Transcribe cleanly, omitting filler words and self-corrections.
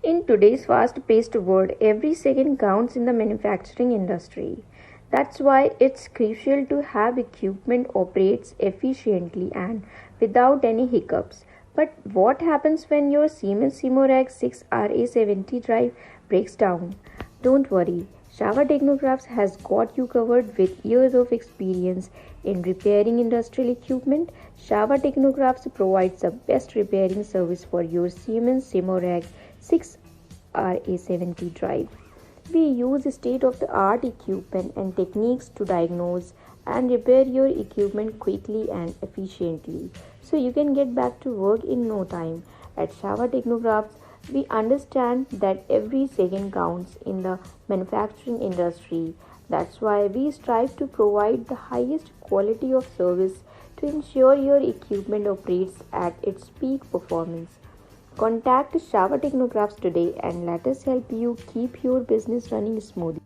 In today's fast paced world, every second counts in the manufacturing industry. That's why it's crucial to have equipment operates efficiently and without any hiccups. But what happens when your Siemens SIMOREG 6RA70 drive breaks down? Don't worry, Shawa Technocrafts has got you covered with years of experience in repairing industrial equipment. Shawa Technocrafts provides the best repairing service for your Siemens SIMOREG 6RA70 drive. We use state of the art equipment and techniques to diagnose and repair your equipment quickly and efficiently so you can get back to work in no time. At Shawa Technocrafts, we understand that every second counts in the manufacturing industry. That's why we strive to provide the highest quality of service to ensure your equipment operates at its peak performance. Contact Shawa Technocrafts today and let us help you keep your business running smoothly.